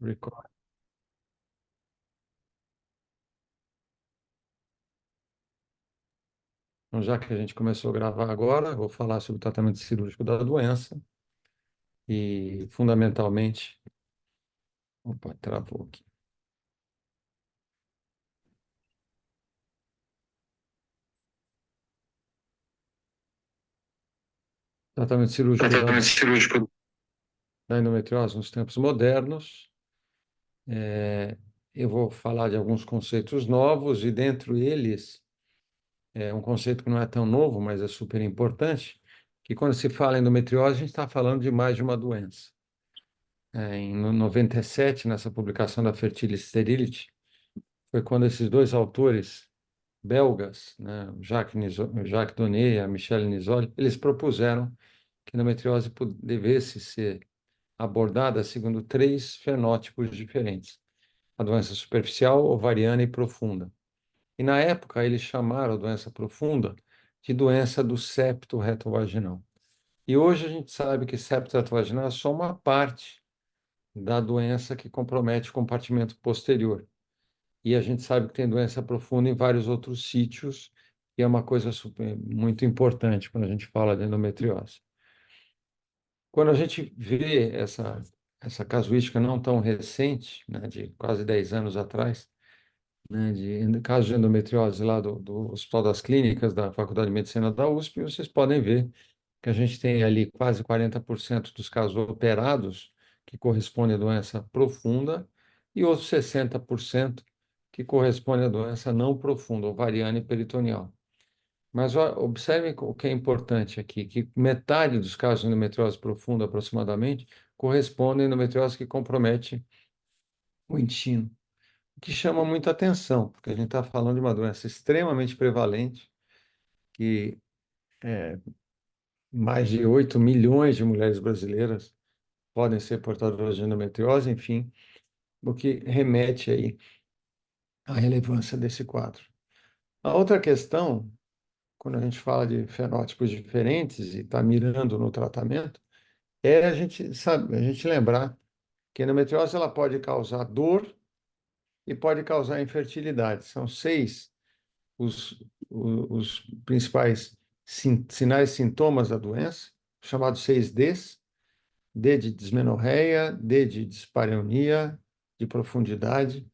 Record. Então, já que a gente começou a gravar agora, vou falar sobre o tratamento cirúrgico da doença e, fundamentalmente, opa, travou aqui. Tratamento cirúrgico Tratamento cirúrgico. da endometriose nos tempos modernos. É, eu vou falar de alguns conceitos novos e, dentro eles, um conceito que não é tão novo, mas é super importante, que quando se fala em endometriose, a gente está falando de mais de uma doença. Em 97, nessa publicação da Fertility Sterility, foi quando esses dois autores belgas, né, Jacques Donnet e a Michelle Nisoli, eles propuseram que a endometriose devesse ser abordada segundo três fenótipos diferentes: a doença superficial, ovariana e profunda. E na época eles chamaram a doença profunda de doença do septo retrovaginal. E hoje a gente sabe que septo retrovaginal é só uma parte da doença que compromete o compartimento posterior. E a gente sabe que tem doença profunda em vários outros sítios, e é uma coisa muito importante quando a gente fala de endometriose. Quando a gente vê essa casuística não tão recente, né, de quase 10 anos atrás, né, de casos de endometriose lá do Hospital das Clínicas, da Faculdade de Medicina da USP, vocês podem ver que a gente tem ali quase 40% dos casos operados que correspondem à doença profunda e outros 60% que correspondem à doença não profunda, ovariana e peritoneal. Mas ó, observem o que é importante aqui, que metade dos casos de endometriose profunda, aproximadamente, correspondem à endometriose que compromete o intestino, o que chama muita atenção, porque a gente está falando de uma doença extremamente prevalente, que mais de 8 milhões de mulheres brasileiras podem ser portadoras de endometriose, enfim, o que remete aí à relevância desse quadro. A outra questão, quando a gente fala de fenótipos diferentes e está mirando no tratamento, é a gente sabe, a gente lembrar que a endometriose ela pode causar dor e pode causar infertilidade. São seis os principais sinais e sintomas da doença, chamados 6Ds: D de dismenorreia, D de dispareunia, de profundidade,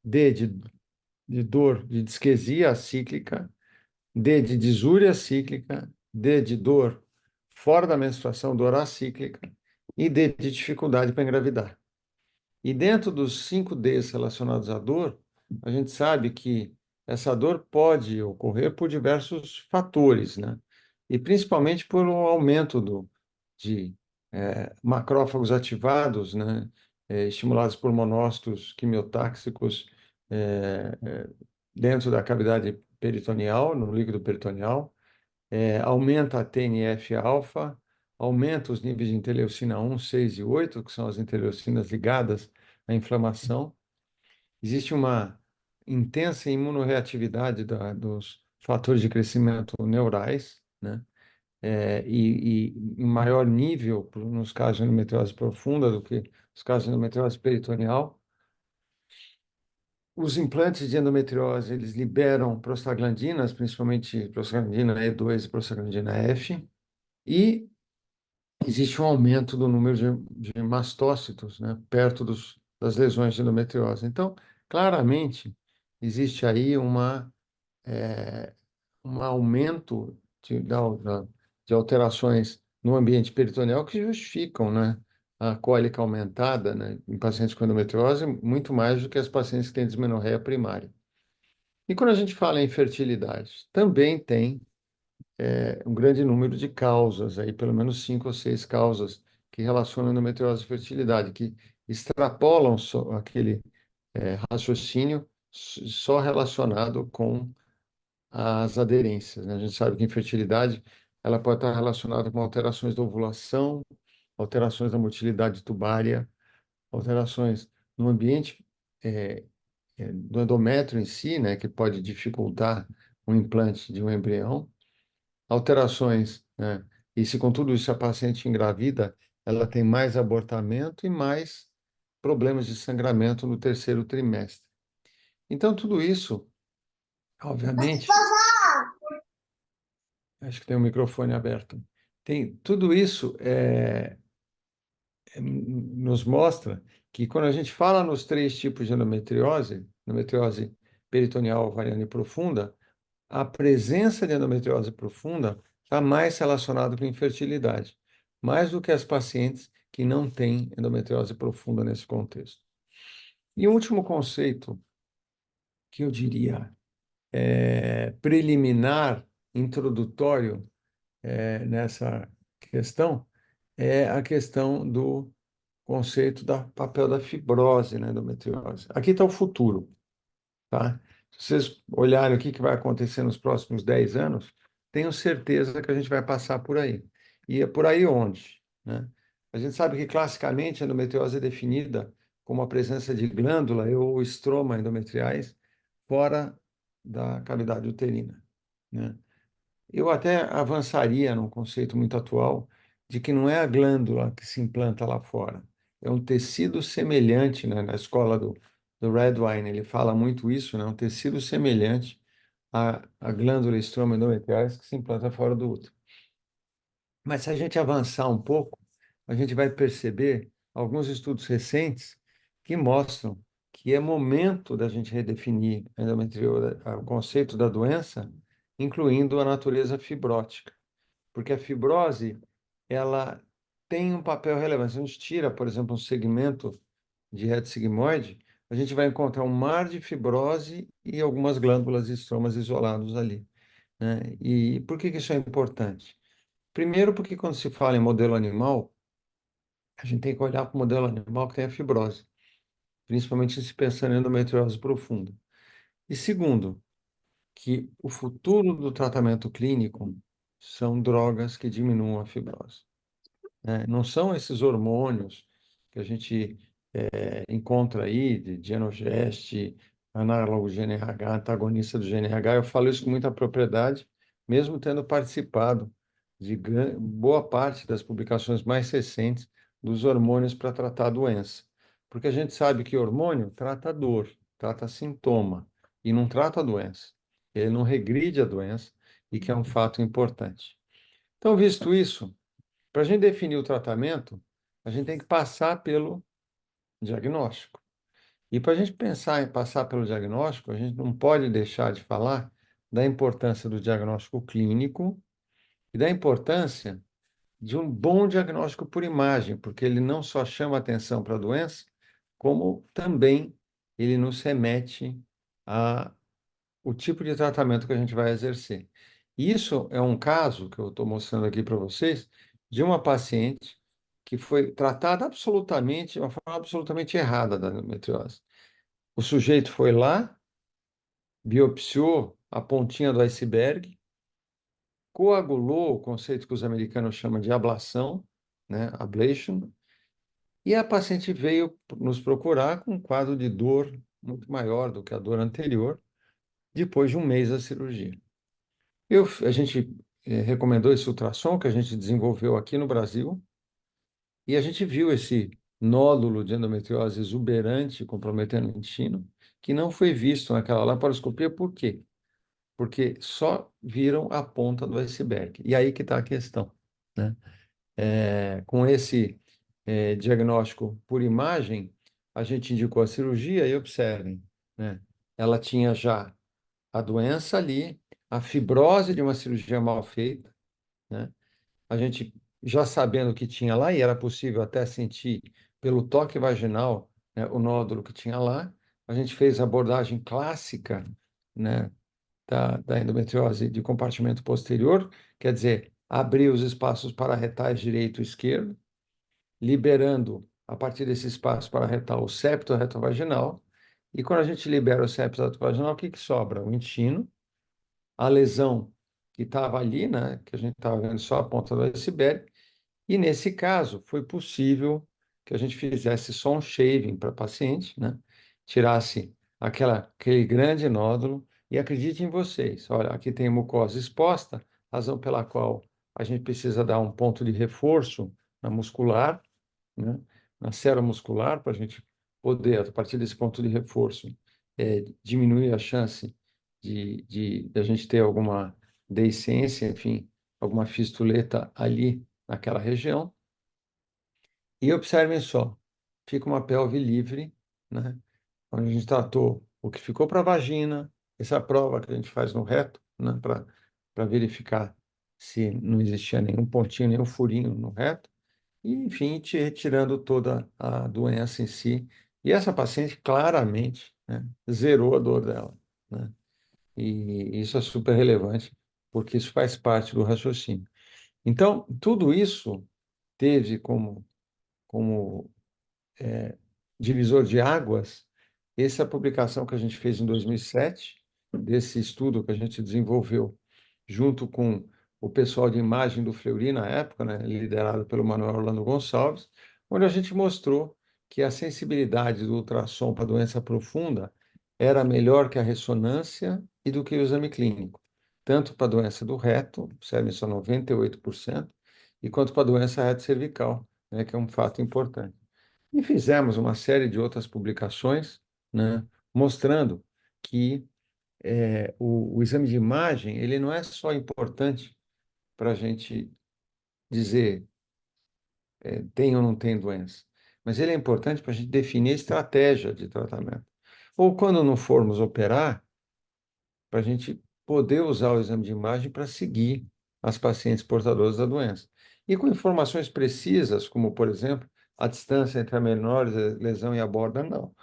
D de dor, de disquesia acíclica, D de disúria cíclica, D de dor fora da menstruação, dor acíclica, e D de dificuldade para engravidar. E dentro dos 5Ds relacionados à dor, a gente sabe que essa dor pode ocorrer por diversos fatores, né? E principalmente por um aumento de macrófagos ativados, né? Estimulados por monócitos quimiotáxicos eh, eh, dentro da cavidade peritoneal, no líquido peritoneal, aumenta a TNF-alfa, aumenta os níveis de interleucina 1, 6 e 8, que são as interleucinas ligadas à inflamação. Existe uma intensa imunorreatividade dos fatores de crescimento neurais, né? E em maior nível nos casos de endometriose profunda do que os casos de endometriose peritoneal. Os implantes de endometriose, eles liberam prostaglandinas, principalmente prostaglandina E2 e prostaglandina F, e existe um aumento do número de mastócitos, né, perto das lesões de endometriose. Então, claramente, existe aí eh, um aumento de alterações no ambiente peritoneal que justificam, né, a cólica aumentada, né, em pacientes com endometriose, muito mais do que as pacientes que têm dismenorreia primária. E quando a gente fala em fertilidade, também tem um grande número de causas, aí, pelo menos 5 ou 6 causas que relacionam endometriose e fertilidade, que extrapolam só aquele raciocínio só relacionado com as aderências, né? A gente sabe que a infertilidade ela pode estar relacionada com alterações da ovulação, alterações da motilidade tubária, alterações no ambiente do endométrio em si, né, que pode dificultar o implante de um embrião, alterações, né? E se com tudo isso a paciente engravida, ela tem mais abortamento e mais problemas de sangramento no terceiro trimestre. Então, tudo isso, obviamente, acho que tem o microfone aberto. Tudo isso nos mostra que quando a gente fala nos três tipos de endometriose peritoneal, ovariana e profunda, a presença de endometriose profunda está mais relacionada com infertilidade, mais do que as pacientes que não têm endometriose profunda nesse contexto. E o último conceito que eu diria preliminar, introdutório nessa questão, é a questão do conceito do papel da fibrose na endometriose. Aqui está o futuro, tá? Se vocês olharem o que vai acontecer nos próximos 10 anos, tenho certeza que a gente vai passar por aí. E é por aí onde, né? A gente sabe que classicamente a endometriose é definida como a presença de glândula ou estroma endometriais fora da cavidade uterina, né? Eu até avançaria num conceito muito atual de que não é a glândula que se implanta lá fora, é um tecido semelhante, né? Na escola do Redwine, ele fala muito isso, né? Um tecido semelhante à glândula estroma endometriais que se implanta fora do útero. Mas se a gente avançar um pouco, a gente vai perceber alguns estudos recentes que mostram que é momento da gente redefinir a endometriose, o conceito da doença, incluindo a natureza fibrótica, porque a fibrose, ela tem um papel relevante. Se a gente tira, por exemplo, um segmento de reto sigmoide, a gente vai encontrar um mar de fibrose e algumas glândulas e estromas isolados ali, né? E por que que isso é importante? Primeiro, porque quando se fala em modelo animal, a gente tem que olhar para o modelo animal que tem a fibrose, principalmente se pensando em endometriose profunda. E segundo, que o futuro do tratamento clínico são drogas que diminuam a fibrose, né? Não são esses hormônios que a gente encontra aí, de Genogest, análogo GNRH, antagonista do GNRH. Eu falo isso com muita propriedade, mesmo tendo participado de boa parte das publicações mais recentes dos hormônios para tratar a doença. Porque a gente sabe que hormônio trata dor, trata sintoma, e não trata a doença. Ele não regride a doença, e que é um fato importante. Então, visto isso, para a gente definir o tratamento, a gente tem que passar pelo diagnóstico. E para a gente pensar em passar pelo diagnóstico, a gente não pode deixar de falar da importância do diagnóstico clínico e da importância de um bom diagnóstico por imagem, porque ele não só chama atenção para a doença, como também ele nos remete a o tipo de tratamento que a gente vai exercer. Isso é um caso que eu estou mostrando aqui para vocês de uma paciente que foi tratada absolutamente, de uma forma absolutamente errada da endometriose. O sujeito foi lá, biopsiou a pontinha do iceberg, coagulou o conceito que os americanos chamam de ablação, né, ablation, e a paciente veio nos procurar com um quadro de dor muito maior do que a dor anterior, depois de um mês da cirurgia. A gente recomendou esse ultrassom que a gente desenvolveu aqui no Brasil, e a gente viu esse nódulo de endometriose exuberante comprometendo o intestino, que não foi visto naquela laparoscopia. Por quê? Porque só viram a ponta do iceberg. E aí que está a questão, né? Com esse diagnóstico por imagem, a gente indicou a cirurgia e observem, né? Ela tinha já a doença ali, a fibrose de uma cirurgia mal feita, né? A gente já sabendo o que tinha lá, e era possível até sentir pelo toque vaginal, né, o nódulo que tinha lá, a gente fez a abordagem clássica, né, da endometriose de compartimento posterior, quer dizer, abrir os espaços pararetais direito e esquerdo, liberando, a partir desse espaço pararetal, o septo retovaginal, e quando a gente libera o septo retovaginal, o que que sobra? O intestino, a lesão que estava ali, né, que a gente estava vendo só a ponta do iceberg, e nesse caso foi possível que a gente fizesse só um shaving para a paciente, né, tirasse aquele grande nódulo, e acredite em vocês, olha, aqui tem mucosa exposta, razão pela qual a gente precisa dar um ponto de reforço na muscular, né, na célula muscular, para a gente poder, a partir desse ponto de reforço, diminuir a chance de a gente ter alguma deiscência, enfim, alguma fistuleta ali naquela região. E observem só, fica uma pelve livre, né? Onde a gente tratou o que ficou para a vagina, essa prova que a gente faz no reto, né? Para verificar se não existia nenhum pontinho, nenhum furinho no reto, e, enfim, te retirando toda a doença em si. E essa paciente claramente, né, zerou a dor dela, né? E isso é super relevante, porque isso faz parte do raciocínio. Então, tudo isso teve como divisor de águas, essa publicação que a gente fez em 2007, desse estudo que a gente desenvolveu junto com o pessoal de imagem do Fleury na época, né, liderado pelo Manuel Orlando Gonçalves, onde a gente mostrou que a sensibilidade do ultrassom para doença profunda era melhor que a ressonância e do que o exame clínico, tanto para a doença do reto, observem só 98%, e quanto para a doença reto cervical, né, que é um fato importante. E fizemos uma série de outras publicações, né, mostrando que o exame de imagem ele não é só importante para a gente dizer tem ou não tem doença, mas ele é importante para a gente definir a estratégia de tratamento. Ou quando não formos operar, para a gente poder usar o exame de imagem para seguir as pacientes portadoras da doença. E com informações precisas, como, por exemplo, a distância entre a menor lesão e a borda, não.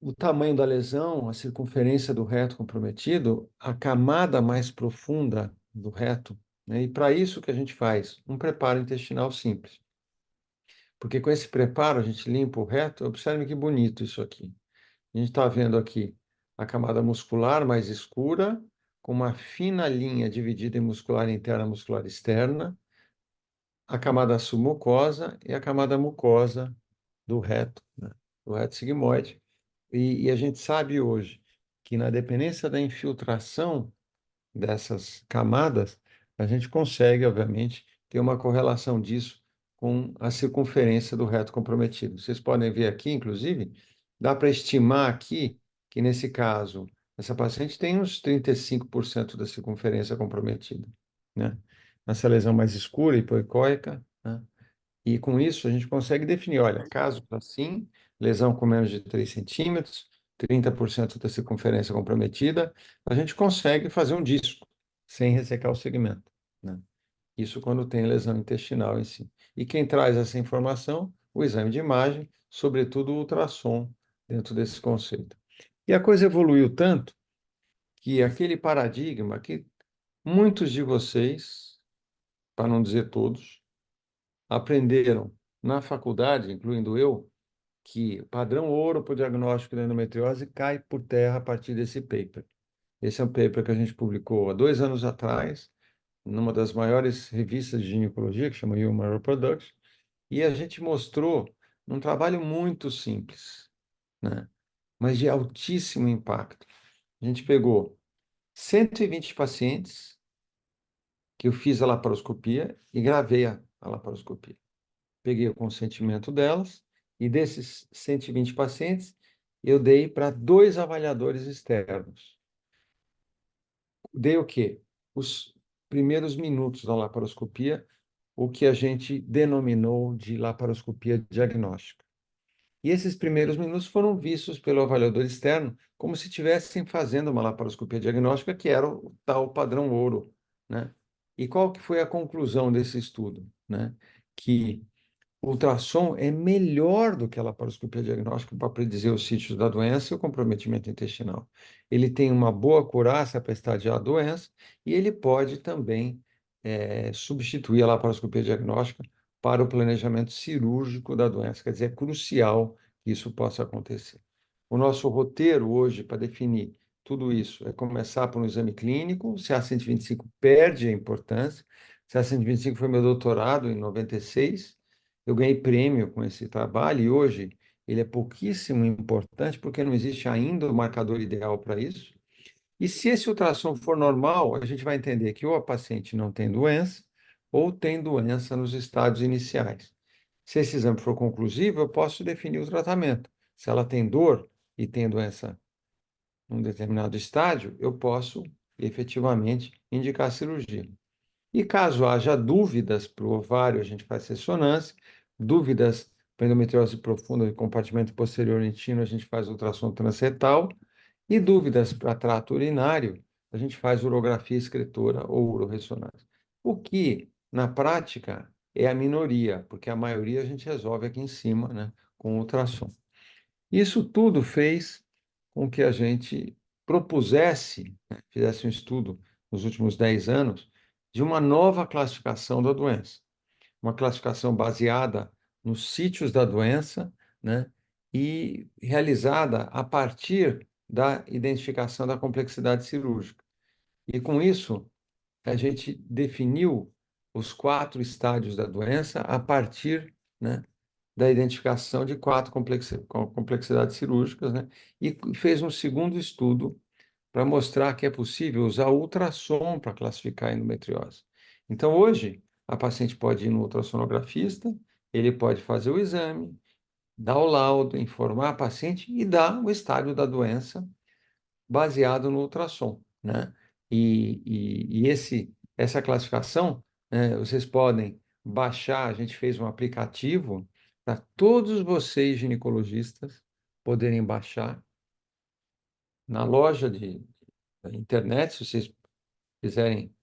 O tamanho da lesão, a circunferência do reto comprometido, a camada mais profunda do reto, né? E para isso que a gente faz um preparo intestinal simples. Porque com esse preparo a gente limpa o reto. Observe que bonito isso aqui. A gente está vendo aqui a camada muscular mais escura, com uma fina linha dividida em muscular interna e muscular externa, a camada submucosa e a camada mucosa do reto, né? Do reto sigmoide. E a gente sabe hoje que, na dependência da infiltração dessas camadas, a gente consegue, obviamente, ter uma correlação disso com a circunferência do reto comprometido. Vocês podem ver aqui, inclusive, dá para estimar aqui que, nesse caso, essa paciente tem uns 35% da circunferência comprometida, né? Essa lesão mais escura, hipoecóica, né? E com isso a gente consegue definir, olha, casos assim, lesão com menos de 3 centímetros, 30% da circunferência comprometida, a gente consegue fazer um disco sem ressecar o segmento, né? Isso quando tem lesão intestinal em si. E quem traz essa informação? O exame de imagem, sobretudo o ultrassom, dentro desse conceito. E a coisa evoluiu tanto que aquele paradigma que muitos de vocês, para não dizer todos, aprenderam na faculdade, incluindo eu, que o padrão ouro para o diagnóstico da endometriose cai por terra a partir desse paper. Esse é um paper que a gente publicou há 2 anos atrás, numa das maiores revistas de ginecologia, que chama Human Reproduction, e a gente mostrou um trabalho muito simples, né? Mas de altíssimo impacto. A gente pegou 120 pacientes que eu fiz a laparoscopia e gravei a laparoscopia. Peguei o consentimento delas e desses 120 pacientes, eu dei para 2 avaliadores externos. Dei o quê? Os primeiros minutos da laparoscopia, o que a gente denominou de laparoscopia diagnóstica. E esses primeiros minutos foram vistos pelo avaliador externo como se estivessem fazendo uma laparoscopia diagnóstica, que era o tal padrão ouro, né? E qual que foi a conclusão desse estudo, né? Que o ultrassom é melhor do que a laparoscopia diagnóstica para predizer os sítios da doença e o comprometimento intestinal. Ele tem uma boa acurácia para estadiar a doença e ele pode também substituir a laparoscopia diagnóstica para o planejamento cirúrgico da doença. Quer dizer, é crucial que isso possa acontecer. O nosso roteiro hoje para definir tudo isso é começar por um exame clínico. O CA-125 perde a importância. O CA-125 foi meu doutorado em 96. Eu ganhei prêmio com esse trabalho e hoje ele é pouquíssimo importante porque não existe ainda o marcador ideal para isso. E se esse ultrassom for normal, a gente vai entender que ou a paciente não tem doença ou tem doença nos estádios iniciais. Se esse exame for conclusivo, eu posso definir o tratamento. Se ela tem dor e tem doença num determinado estágio, eu posso efetivamente indicar cirurgia. E caso haja dúvidas para o ovário, a gente faz ressonância, dúvidas para endometriose profunda e compartimento posterior intestino, a gente faz ultrassom transretal, e dúvidas para trato urinário, a gente faz urografia excretora ou uroressonância. O que, na prática, é a minoria, porque a maioria a gente resolve aqui em cima, né, com ultrassom. Isso tudo fez com que a gente propusesse, né, fizesse um estudo nos últimos 10 anos de uma nova classificação da doença. Uma classificação baseada nos sítios da doença, né, e realizada a partir da identificação da complexidade cirúrgica. E com isso, a gente definiu os 4 estádios da doença a partir, né, da identificação de 4 complexidades cirúrgicas, né, e fez um segundo estudo para mostrar que é possível usar ultrassom para classificar a endometriose. Então, hoje, a paciente pode ir no ultrassonografista, ele pode fazer o exame, dar o laudo, informar a paciente e dar o estágio da doença baseado no ultrassom, né? Essa classificação, né, vocês podem baixar, a gente fez um aplicativo para todos vocês ginecologistas poderem baixar na loja de da internet, se vocês quiserem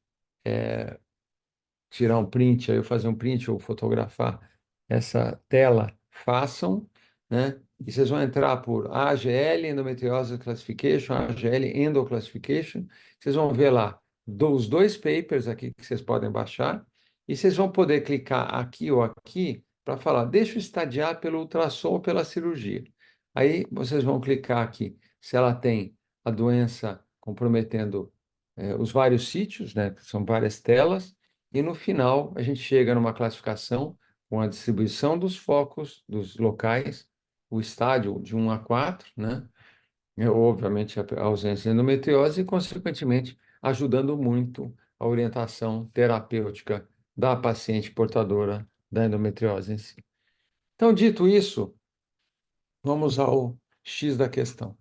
tirar um print, aí eu fazer um print ou fotografar essa tela, façam, né? E vocês vão entrar por AGL Endometriose Classification, AGL Endo Classification. Vocês vão ver lá os 2 papers aqui que vocês podem baixar e vocês vão poder clicar aqui ou aqui para falar, deixa eu estadiar pelo ultrassom ou pela cirurgia. Aí vocês vão clicar aqui se ela tem a doença comprometendo os vários sítios, né? Que são várias telas. E no final, a gente chega numa classificação com a distribuição dos focos, dos locais, o estádio de 1 a 4, né? Obviamente, a ausência de endometriose e, consequentemente, ajudando muito a orientação terapêutica da paciente portadora da endometriose em si. Então, dito isso, vamos ao X da questão.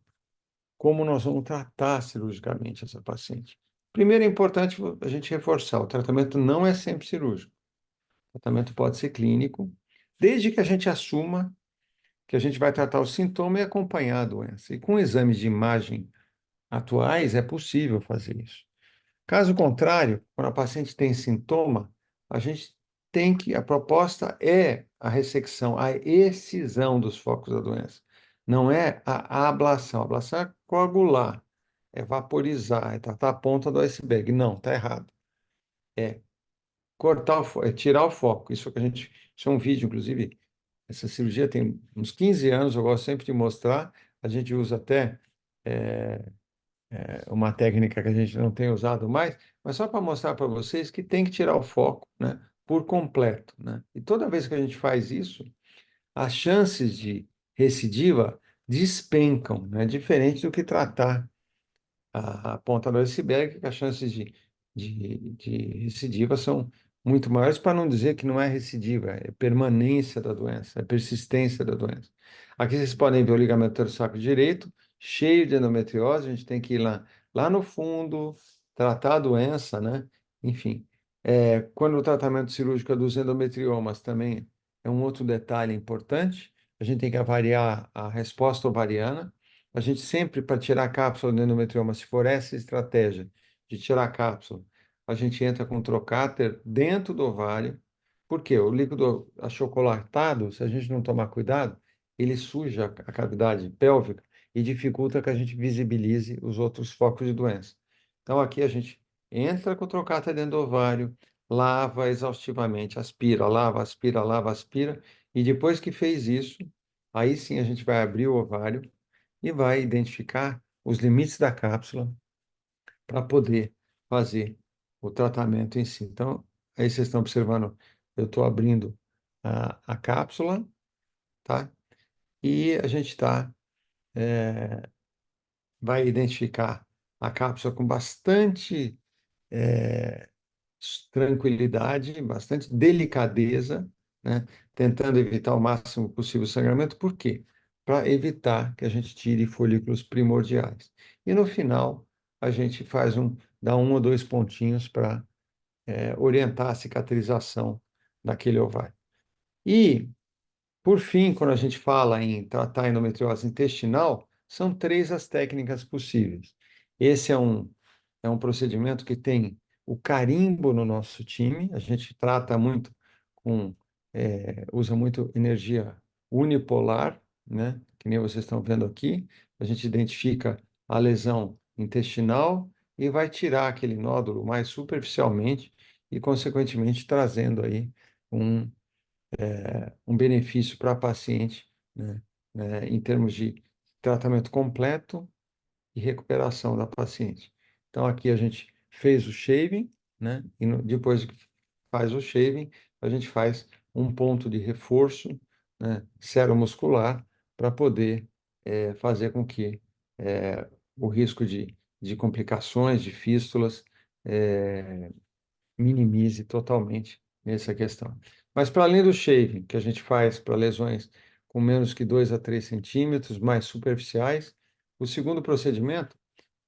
Como nós vamos tratar cirurgicamente essa paciente? Primeiro, é importante a gente reforçar: o tratamento não é sempre cirúrgico. O tratamento pode ser clínico, desde que a gente assuma que a gente vai tratar o sintoma e acompanhar a doença. E com exames de imagem atuais é possível fazer isso. Caso contrário, quando a paciente tem sintoma, a gente tem que, a proposta é a ressecção, a excisão dos focos da doença. Não é a ablação. A ablação é coagular, é vaporizar, é tratar a ponta do iceberg. Não, está errado. É cortar é tirar o foco. Isso que a gente, isso é um vídeo, inclusive, essa cirurgia tem uns 15 anos, eu gosto sempre de mostrar. A gente usa até uma técnica que a gente não tem usado mais, mas só para mostrar para vocês que tem que tirar o foco, né, por completo, né? E toda vez que a gente faz isso, as chances de recidiva despencam, né? Diferente do que tratar a ponta do iceberg, que as chances de recidiva são muito maiores, para não dizer que não é recidiva, é permanência da doença, é persistência da doença. Aqui vocês podem ver o ligamento torçoáqueo direito, cheio de endometriose, a gente tem que ir lá no fundo, tratar a doença, né? Enfim, quando o tratamento cirúrgico é dos endometriomas também é um outro detalhe importante, a gente tem que avaliar a resposta ovariana. A gente sempre, para tirar a cápsula do endometrioma, se for essa a estratégia de tirar a cápsula, a gente entra com um trocáter dentro do ovário, porque o líquido achocolatado, se a gente não tomar cuidado, ele suja a cavidade pélvica e dificulta que a gente visibilize os outros focos de doença. Então, aqui a gente entra com o trocáter dentro do ovário, lava exaustivamente, aspira, lava, aspira, lava, aspira, e depois que fez isso, aí sim a gente vai abrir o ovário e vai identificar os limites da cápsula para poder fazer o tratamento em si. Então, aí vocês estão observando, eu estou abrindo a cápsula, tá? E a gente vai identificar a cápsula com bastante tranquilidade, bastante delicadeza, né? Tentando evitar o máximo possível o sangramento. Por quê? Para evitar que a gente tire folículos primordiais. E no final, a gente dá um ou dois pontinhos para orientar a cicatrização daquele ovário. E por fim, quando a gente fala em tratar a endometriose intestinal, são três as técnicas possíveis. Esse é um procedimento que tem o carimbo no nosso time, a gente trata muito com, usa muito energia unipolar, né? Que nem vocês estão vendo aqui. A gente identifica a lesão intestinal e vai tirar aquele nódulo mais superficialmente e, consequentemente, trazendo aí um um benefício para a paciente, né, em termos de tratamento completo e recuperação da paciente. Então, aqui a gente fez o shaving, né, e depois que faz o shaving, a gente faz um ponto de reforço, né, seromuscular para poder fazer com que o risco de complicações, de fístulas, minimize totalmente nessa questão. Mas para além do shaving, que a gente faz para lesões com menos que 2 a 3 centímetros, mais superficiais, o segundo procedimento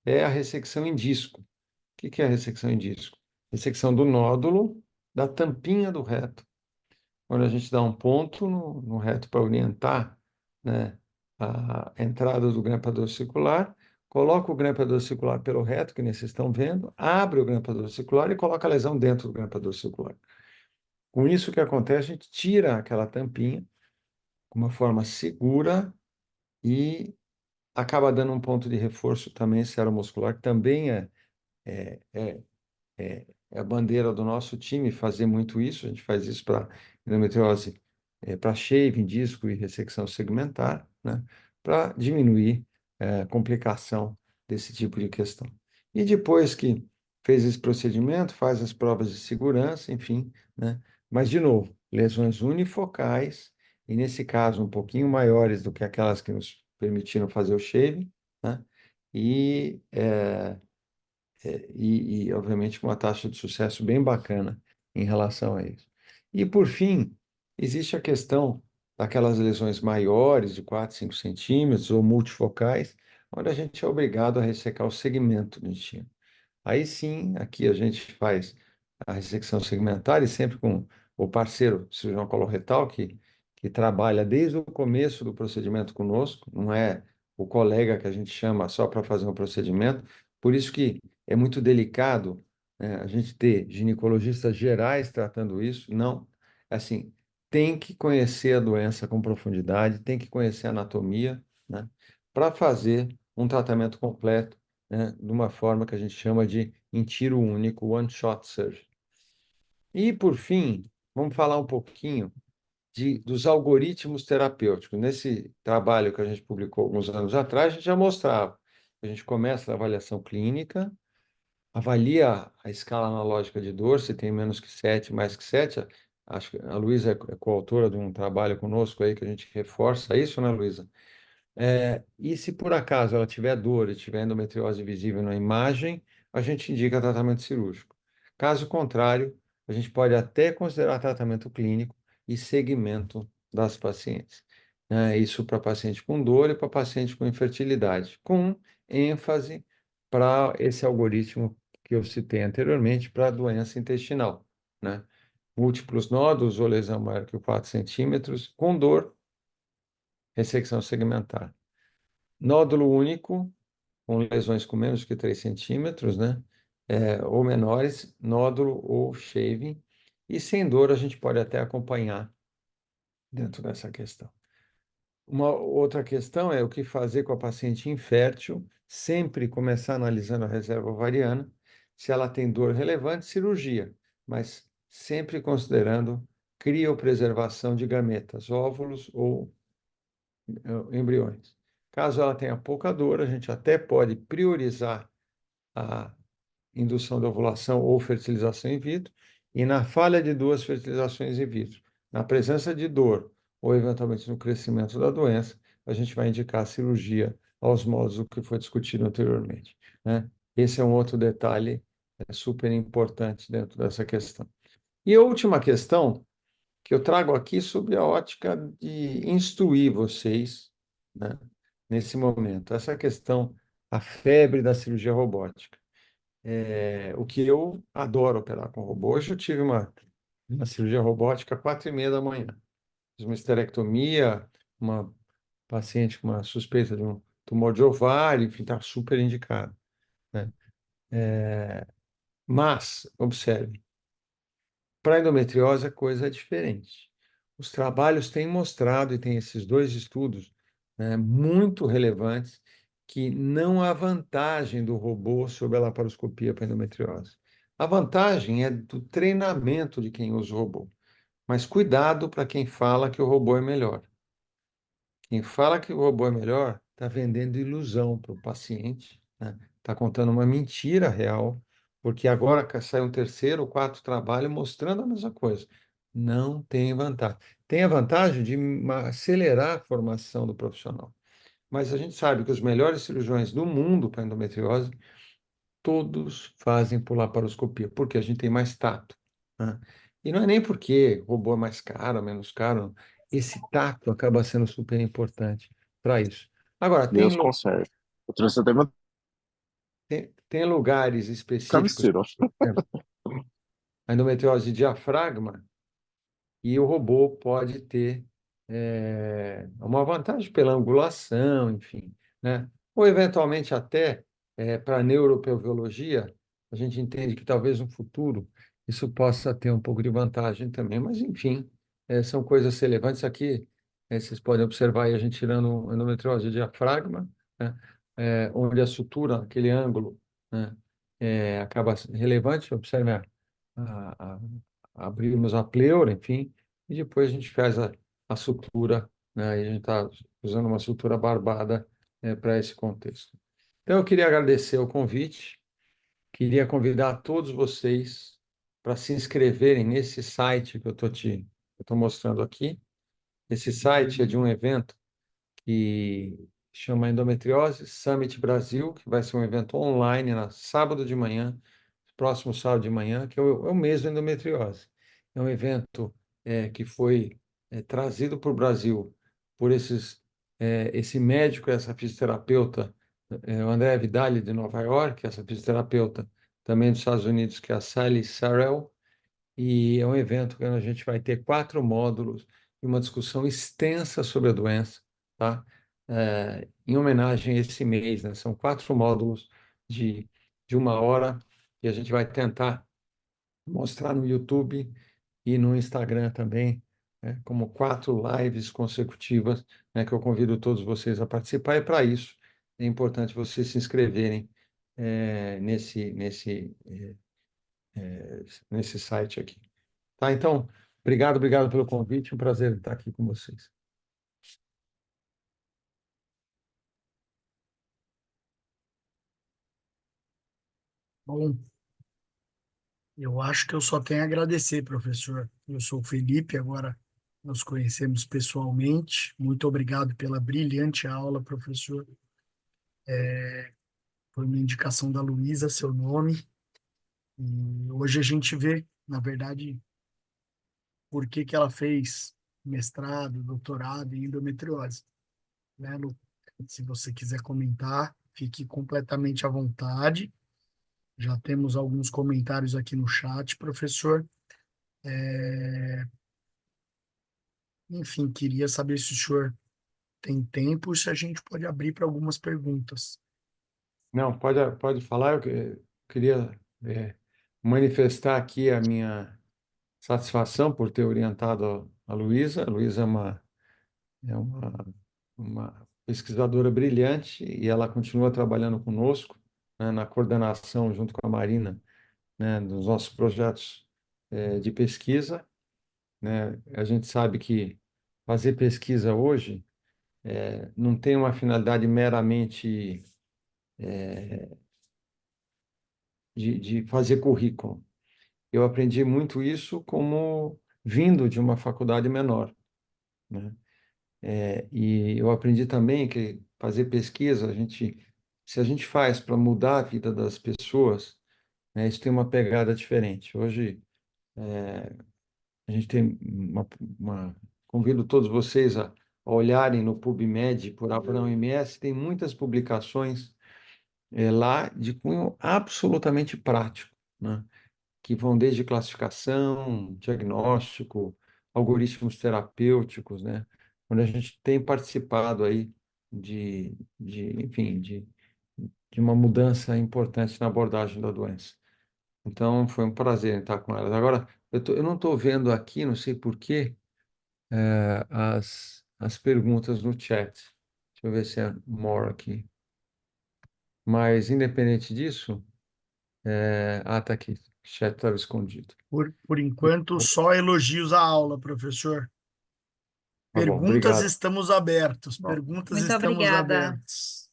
é a ressecção em disco. O que é a ressecção em disco? Ressecção do nódulo da tampinha do reto, onde a gente dá um ponto no reto para orientar, né, a entrada do grampeador circular, coloca o grampeador circular pelo reto, que nem vocês estão vendo, abre o grampeador circular e coloca a lesão dentro do grampeador circular. Com isso, o que acontece? A gente tira aquela tampinha com uma forma segura e acaba dando um ponto de reforço também seromuscular, que também é, é é a bandeira do nosso time fazer muito isso. A gente faz isso para endometriose, para shaving, disco e ressecção segmentar, né? Para diminuir a complicação desse tipo de questão. E depois que fez esse procedimento, faz as provas de segurança, enfim, né? Mas, de novo, lesões unifocais, e nesse caso um pouquinho maiores do que aquelas que nos permitiram fazer o shaving, né? E obviamente, com uma taxa de sucesso bem bacana em relação a isso. E, por fim, existe a questão daquelas lesões maiores, de 4, 5 centímetros, ou multifocais, onde a gente é obrigado a ressecar o segmento do intestino. Aí sim, aqui a gente faz a ressecção segmentar e sempre com o parceiro cirurgião coloretal que trabalha desde o começo do procedimento conosco, não é o colega que a gente chama só para fazer um procedimento. Por isso que é muito delicado, né, a gente ter ginecologistas gerais tratando isso. Não, assim, tem que conhecer a doença com profundidade, tem que conhecer a anatomia, né, para fazer um tratamento completo, né, de uma forma que a gente chama de em tiro único, one shot surgery. E, por fim, vamos falar um pouquinho dos algoritmos terapêuticos. Nesse trabalho que a gente publicou alguns anos atrás, a gente já mostrava. A gente começa a avaliação clínica, avalia a escala analógica de dor, se tem menos que 7, mais que 7. Acho que a Luísa é coautora de um trabalho conosco aí que a gente reforça isso, né, Luísa? E se por acaso ela tiver dor e tiver endometriose visível na imagem, a gente indica tratamento cirúrgico. Caso contrário, a gente pode até considerar tratamento clínico e segmento das pacientes. Isso para paciente com dor e para paciente com infertilidade, com ênfase para esse algoritmo que eu citei anteriormente para a doença intestinal, né? Múltiplos nódulos ou lesão maior que 4 centímetros, com dor, ressecção segmentar. Nódulo único, com lesões com menos que 3 centímetros, né? Ou menores, nódulo ou shaving. E sem dor, a gente pode até acompanhar dentro dessa questão. Uma outra questão é o que fazer com a paciente infértil, sempre começar analisando a reserva ovariana, se ela tem dor relevante, cirurgia, mas sempre considerando criopreservação de gametas, óvulos ou embriões. Caso ela tenha pouca dor, a gente até pode priorizar a indução da ovulação ou fertilização in vitro, e na falha de duas fertilizações in vitro, na presença de dor ou eventualmente no crescimento da doença, a gente vai indicar a cirurgia aos modos do que foi discutido anteriormente, né? Esse é um outro detalhe super importante dentro dessa questão. E a última questão que eu trago aqui sob a ótica de instruir vocês, né, nesse momento. Essa questão, a febre da cirurgia robótica. O que eu adoro operar com robô. Hoje eu tive uma cirurgia robótica às 4:30 da manhã. Fiz uma esterectomia, uma paciente com uma suspeita de um tumor de ovário, enfim, está super indicado, né? Mas, observe, para endometriose a coisa é diferente. Os trabalhos têm mostrado, e tem esses dois estudos, né, muito relevantes, que não há vantagem do robô sobre a laparoscopia para endometriose. A vantagem é do treinamento de quem usa o robô. Mas cuidado para quem fala que o robô é melhor. Quem fala que o robô é melhor está vendendo ilusão para o paciente, né? Está contando uma mentira real, porque agora sai um terceiro ou quarto trabalho mostrando a mesma coisa. Não tem vantagem. Tem a vantagem de acelerar a formação do profissional. Mas a gente sabe que os melhores cirurgiões do mundo para endometriose todos fazem por laparoscopia, porque a gente tem mais tato, né? E não é nem porque robô é mais caro, menos caro. Esse tato acaba sendo super importante para isso. Agora, Deus conserve. Eu trouxe até meu tem lugares específicos, travesseiro. por exemplo, a endometriose de diafragma, e o robô pode ter uma vantagem pela angulação, enfim, né? Ou eventualmente até para a neuropelviologia, a gente entende que talvez no futuro isso possa ter um pouco de vantagem também, mas enfim, são coisas relevantes aqui. Vocês podem observar aí a gente tirando endometriose de diafragma, né? Onde a sutura, aquele ângulo, né? Acaba relevante. Observe abrimos a pleura, enfim, e depois a gente faz a sutura, né? E a gente está usando uma sutura barbada para esse contexto. Então, eu queria agradecer o convite, queria convidar todos vocês para se inscreverem nesse site que eu estou mostrando aqui. Esse site é de um evento que chama Endometriose Summit Brasil, que vai ser um evento online na sábado de manhã, próximo sábado de manhã, que é o mês da endometriose. É um evento que foi trazido para o Brasil por esse médico, essa fisioterapeuta, o André Vidali, de Nova York, essa fisioterapeuta também dos Estados Unidos, que é a Sally Sarrell, e é um evento que a gente vai ter 4 módulos e uma discussão extensa sobre a doença, tá? Em homenagem a esse mês, né? São 4 módulos de, de 1 hora e a gente vai tentar mostrar no YouTube e no Instagram também, né? Como 4 lives consecutivas, né? Que eu convido todos vocês a participar. E para isso é importante vocês se inscreverem nesse site aqui. Tá, então, obrigado pelo convite, um prazer estar aqui com vocês. Bom, eu acho que eu só tenho a agradecer, professor. Eu sou o Felipe, agora nos conhecemos pessoalmente. Muito obrigado pela brilhante aula, professor. Foi uma indicação da Luísa, seu nome. E hoje a gente vê, na verdade, por que que ela fez mestrado, doutorado em endometriose. Né, Lu? Se você quiser comentar, fique completamente à vontade. Já temos alguns comentários aqui no chat, professor. Enfim, queria saber se o senhor tem tempo, se a gente pode abrir para algumas perguntas. Não, pode falar, queria manifestar aqui a minha satisfação por ter orientado a Luísa. A Luísa é uma pesquisadora brilhante e ela continua trabalhando conosco, né, na coordenação, junto com a Marina, né, dos nossos projetos de pesquisa, né? A gente sabe que fazer pesquisa hoje não tem uma finalidade meramente de fazer currículo. Eu aprendi muito isso como vindo de uma faculdade menor, né? E eu aprendi também que fazer pesquisa, se a gente faz para mudar a vida das pessoas, né, isso tem uma pegada diferente. Hoje, A gente tem convido todos vocês a olharem no PubMed por Abraham MS, tem muitas publicações lá de cunho absolutamente prático, né? Que vão desde classificação, diagnóstico, algoritmos terapêuticos, né? Onde a gente tem participado aí enfim, de uma mudança importante na abordagem da doença. Então, foi um prazer estar com elas. Agora, eu não estou vendo aqui, não sei por quê, as perguntas no chat. Deixa eu ver se é more aqui. Mas, independente disso, tá aqui. O chat estava escondido. Por enquanto, só elogios à aula, professor. Tá bom, Perguntas obrigado. estamos abertos. Bom, Perguntas Muito estamos obrigada. abertos.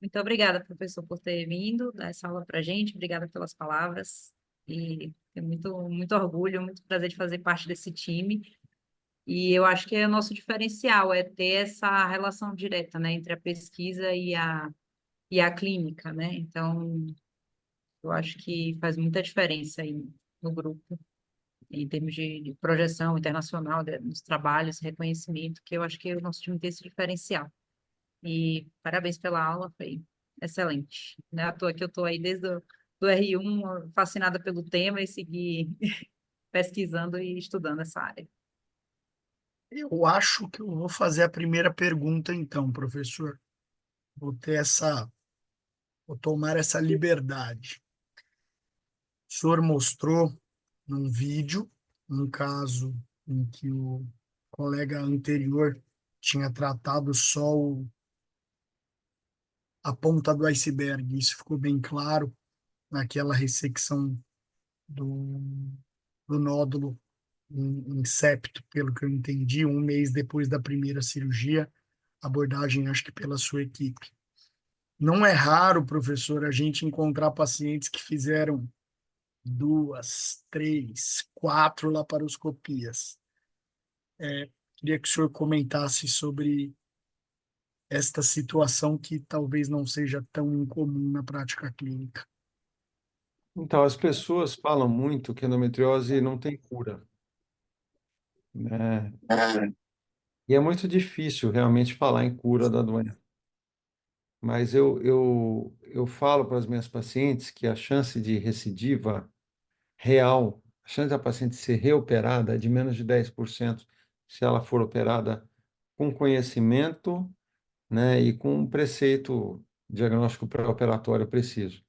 Muito obrigada, professor, por ter vindo dar essa aula para a gente. Obrigada pelas palavras. E tenho muito orgulho, muito prazer de fazer parte desse time. E eu acho que é o nosso diferencial, é ter essa relação direta, né, entre a pesquisa e a clínica, né? Então, eu acho que faz muita diferença aí no grupo, em termos de projeção internacional dos trabalhos, reconhecimento, que eu acho que o nosso time tem esse diferencial. E parabéns pela aula, foi excelente. Não é à toa que eu estou aí desde do R1, fascinada pelo tema e segui pesquisando e estudando essa área. Eu acho que eu vou fazer a primeira pergunta, então, professor. Vou ter vou tomar essa liberdade. O senhor mostrou num vídeo um caso em que o colega anterior tinha tratado só a ponta do iceberg. Isso ficou bem claro naquela ressecção do, do nódulo em septo, pelo que eu entendi, um mês depois da primeira cirurgia, abordagem acho que pela sua equipe. Não é raro, professor, a gente encontrar pacientes que fizeram 2, 3, 4 laparoscopias. Queria que o senhor comentasse sobre esta situação que talvez não seja tão incomum na prática clínica. então, as pessoas falam muito que a endometriose não tem cura, né? E é muito difícil realmente falar em cura da doença. Mas eu falo para as minhas pacientes que a chance de recidiva real, a chance da paciente ser reoperada é de menos de 10% se ela for operada com conhecimento, né, e com um preceito diagnóstico pré-operatório preciso.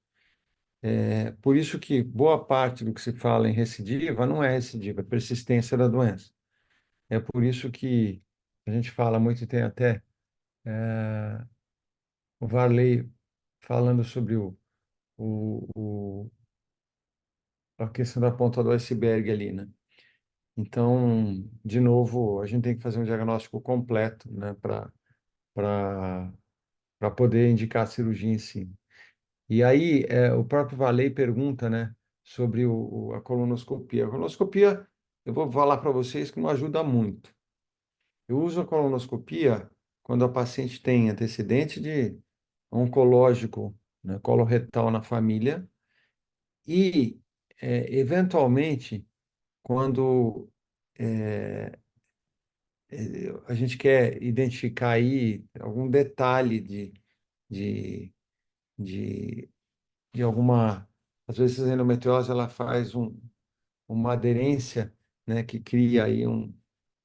É por isso que boa parte do que se fala em recidiva não é recidiva, é persistência da doença. É por isso que a gente fala muito, e tem até o Varley falando sobre o, a questão da ponta do iceberg ali, né? Então, de novo, a gente tem que fazer um diagnóstico completo, né, para poder indicar a cirurgia em si. E aí, o próprio Varley pergunta, né, sobre a colonoscopia. A colonoscopia, eu vou falar para vocês que não ajuda muito. Eu uso a colonoscopia quando a paciente tem antecedente de oncológico, né, coloretal na família e, eventualmente, quando a gente quer identificar aí algum detalhe de, de, de alguma... Às vezes a endometriose ela faz uma aderência, né, que cria aí um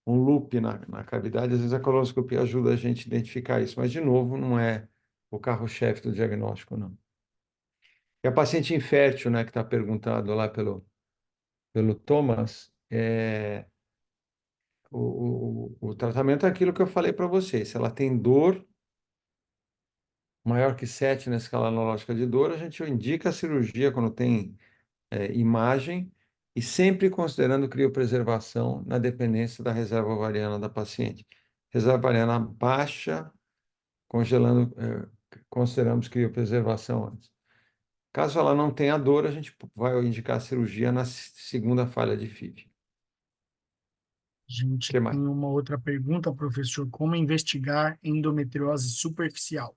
loop na cavidade. Às vezes a colonoscopia ajuda a gente a identificar isso, mas, de novo, não é o carro-chefe do diagnóstico, não. E a paciente infértil, né, que está perguntado lá pelo Thomas, o tratamento é aquilo que eu falei para vocês. Se ela tem dor maior que 7 na escala analógica de dor, a gente indica a cirurgia quando tem imagem e sempre considerando criopreservação na dependência da reserva ovariana da paciente. Reserva ovariana baixa, congelando, consideramos criopreservação antes. Caso ela não tenha dor, a gente vai indicar a cirurgia na segunda falha de FIV. A gente Que mais? tem uma outra pergunta, professor. Como investigar endometriose superficial?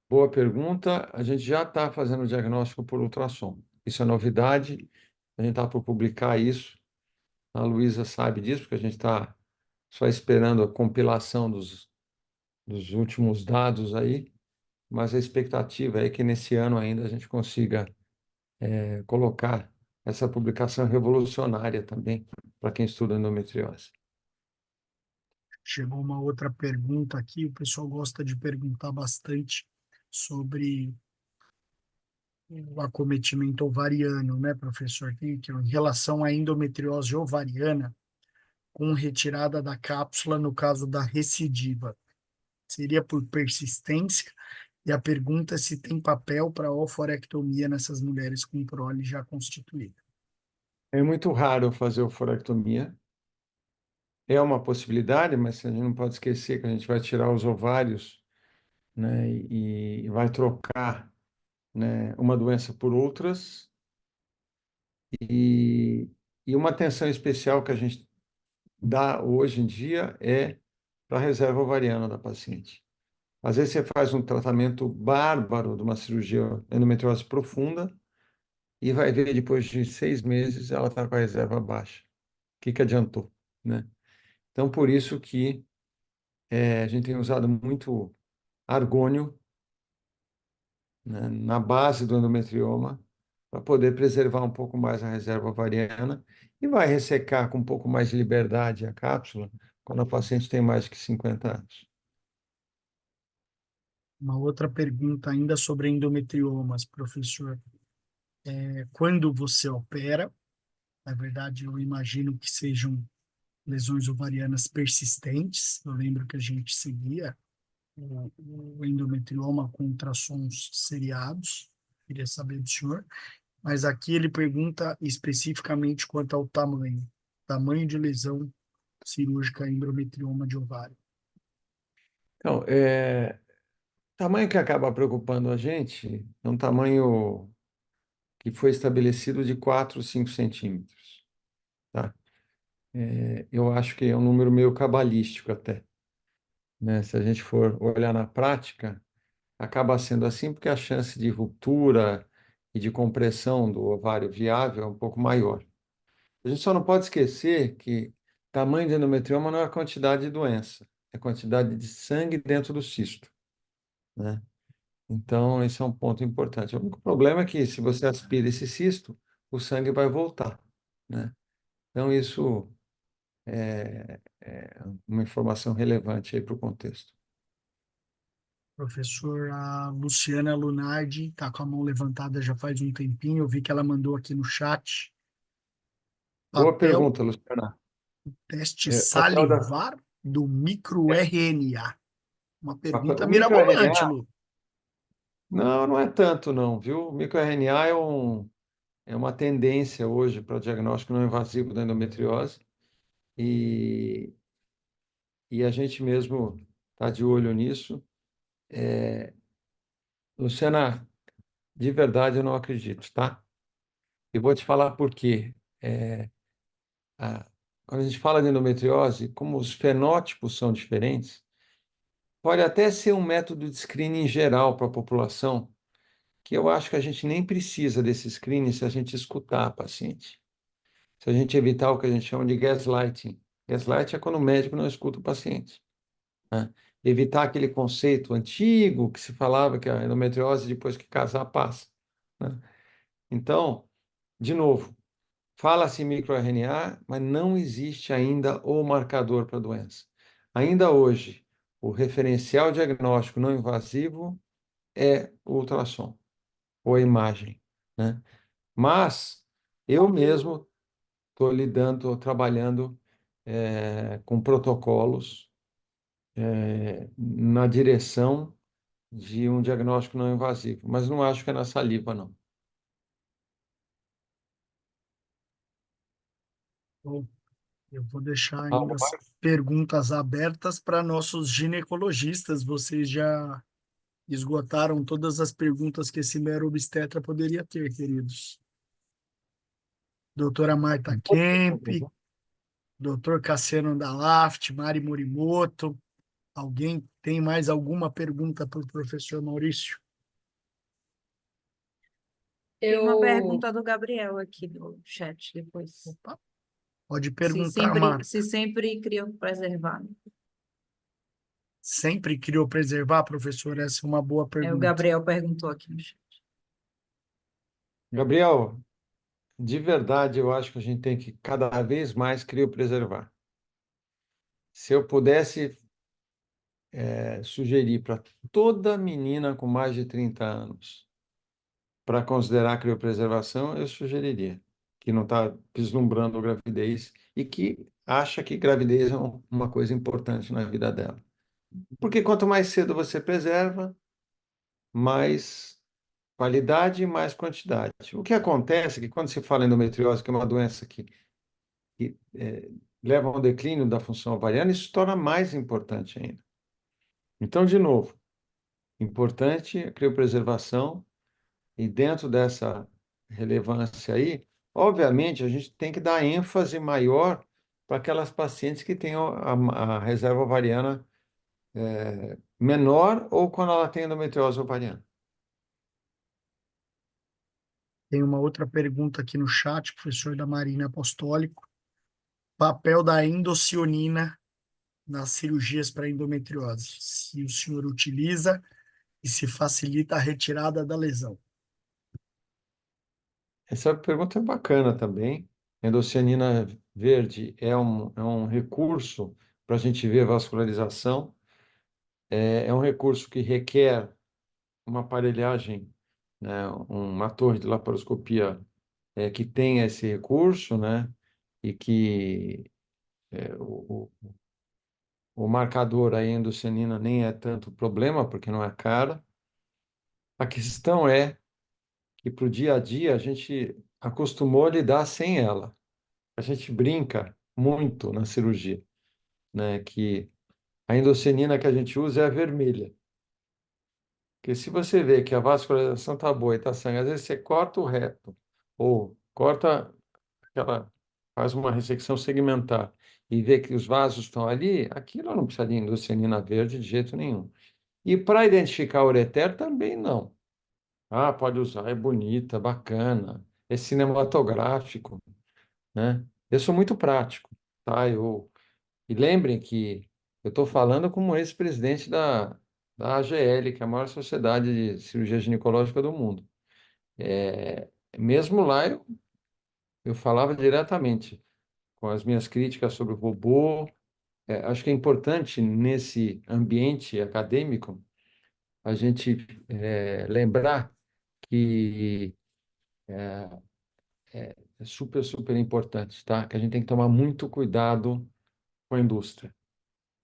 Boa pergunta. A gente já está fazendo o diagnóstico por ultrassom. Isso é novidade. A gente está por publicar isso. A Luísa sabe disso, porque a gente está só esperando a compilação dos últimos dados aí, mas a expectativa é que nesse ano ainda a gente consiga colocar essa publicação revolucionária também para quem estuda endometriose. Chegou uma outra pergunta aqui, o pessoal gosta de perguntar bastante sobre o acometimento ovariano, né, professor? Tem aqui, ó, em relação à endometriose ovariana, com retirada da cápsula no caso da recidiva. Seria por persistência? E a pergunta é se tem papel para oforectomia nessas mulheres com prole já constituída. É muito raro fazer oforectomia. É uma possibilidade, mas a gente não pode esquecer que a gente vai tirar os ovários, né, e vai trocar, né, uma doença por outras. E, e uma atenção especial que a gente dá hoje em dia é para a reserva ovariana da paciente. Às vezes você faz um tratamento bárbaro de uma cirurgia endometriose profunda e vai ver depois de 6 meses ela está com a reserva baixa. O que que adiantou, né? Então, por isso que a gente tem usado muito argônio, né, na base do endometrioma para poder preservar um pouco mais a reserva ovariana e vai ressecar com um pouco mais de liberdade a cápsula quando a paciente tem mais de 50 anos. Uma outra pergunta ainda sobre endometriomas, professor. Quando você opera, na verdade, eu imagino que sejam lesões ovarianas persistentes. Eu lembro que a gente seguia o endometrioma com ultrassons seriados. Queria saber do senhor. Mas aqui ele pergunta especificamente quanto ao tamanho. Tamanho de lesão cirúrgica endometrioma de ovário. Então, o tamanho que acaba preocupando a gente é um tamanho que foi estabelecido de 4, 5 centímetros, tá? Eu acho que é um número meio cabalístico até, né? Se a gente for olhar na prática, acaba sendo assim porque a chance de ruptura e de compressão do ovário viável é um pouco maior. A gente só não pode esquecer que tamanho de endometrioma não é a quantidade de doença, é a quantidade de sangue dentro do cisto, né? Então, esse é um ponto importante. O único problema é que se você aspira esse cisto, o sangue vai voltar, né? Então, isso é uma informação relevante aí para o contexto. Professor, a Luciana Lunardi está com a mão levantada já faz um tempinho. Eu vi que ela mandou aqui no chat. Boa Papel, pergunta, Luciana. teste Papel salivar do microRNA. Uma pergunta o mirabolante, microRNA, Lu. não, não é tanto não, viu? O microRNA é uma tendência hoje para o diagnóstico não invasivo da endometriose e, e a gente mesmo está de olho nisso. Luciana, de verdade eu não acredito, tá? E vou te falar por quê. A- Quando a gente fala de endometriose, como os fenótipos são diferentes, pode até ser um método de screening geral para a população, que eu acho que a gente nem precisa desse screening se a gente escutar a paciente. Se a gente evitar o que a gente chama de gaslighting. Gaslighting é quando o médico não escuta o paciente, né? Evitar aquele conceito antigo que se falava que a endometriose, depois que casar, passa, né? Então, de novo, fala-se em microRNA, mas não existe ainda o marcador para a doença. Ainda hoje, o referencial diagnóstico não invasivo é o ultrassom ou a imagem, né? Mas eu mesmo estou lidando, estou trabalhando com protocolos na direção de um diagnóstico não invasivo, mas não acho que é na saliva, não. Bom, eu vou deixar Algo ainda as mais? perguntas abertas para nossos ginecologistas. Vocês já esgotaram todas as perguntas que esse mero obstetra poderia ter, queridos. Doutora Marta Kemp, doutor Cassiano Andalaft, Mari Morimoto. Alguém tem mais alguma pergunta para o professor Maurício? Tem uma Eu, pergunta do Gabriel aqui do chat depois. Opa. Pode Se perguntar, sempre, Marco. se sempre criopreservar. Sempre criopreservar, professor? Essa é uma boa O pergunta. Gabriel perguntou aqui no chat. Gabriel, de verdade, eu acho que a gente tem que cada vez mais criopreservar. Se eu pudesse sugerir para toda menina com mais de 30 anos para considerar a criopreservação, eu sugeriria que não está vislumbrando gravidez e que acha que gravidez é uma coisa importante na vida dela. Porque quanto mais cedo você preserva, mais qualidade e mais quantidade. O que acontece é que quando se fala em endometriose, que é uma doença que leva ao declínio da função ovariana, isso se torna mais importante ainda. Então, de novo, importante a criopreservação e dentro dessa relevância aí, obviamente, a gente tem que dar ênfase maior para aquelas pacientes que têm a reserva ovariana menor ou quando ela tem endometriose ovariana. Tem uma outra pergunta aqui no chat, professor da Marina Apostólico. Papel da indocyanina nas cirurgias para endometriose. Se o senhor utiliza e se facilita a retirada da lesão. Essa pergunta é bacana também. A endocianina verde é um recurso para a gente ver vascularização. É um recurso que requer uma aparelhagem, né, uma torre de laparoscopia que tenha esse recurso, né, e que o marcador aí, endocianina, nem é tanto problema, porque não é cara. A questão é que para o dia a dia a gente acostumou a lidar sem ela. A gente brinca muito na cirurgia, né, que a endocianina que a gente usa é a vermelha. Porque se você vê que a vascularização está boa e está sangue, às vezes você corta o reto, ou corta aquela, faz uma ressecção segmentar e vê que os vasos estão ali, aquilo não precisa de endocianina verde de jeito nenhum. E para identificar o ureter também não. Ah, pode usar, é bonita, bacana, é cinematográfico, né? Eu sou muito prático, tá? E lembrem que eu estou falando como ex-presidente da AGL, que é a maior sociedade de cirurgia ginecológica do mundo. Mesmo lá, eu falava diretamente com as minhas críticas sobre o robô. Acho que é importante, nesse ambiente acadêmico, a gente lembrar que é super, super importante, tá? Que a gente tem que tomar muito cuidado com a indústria.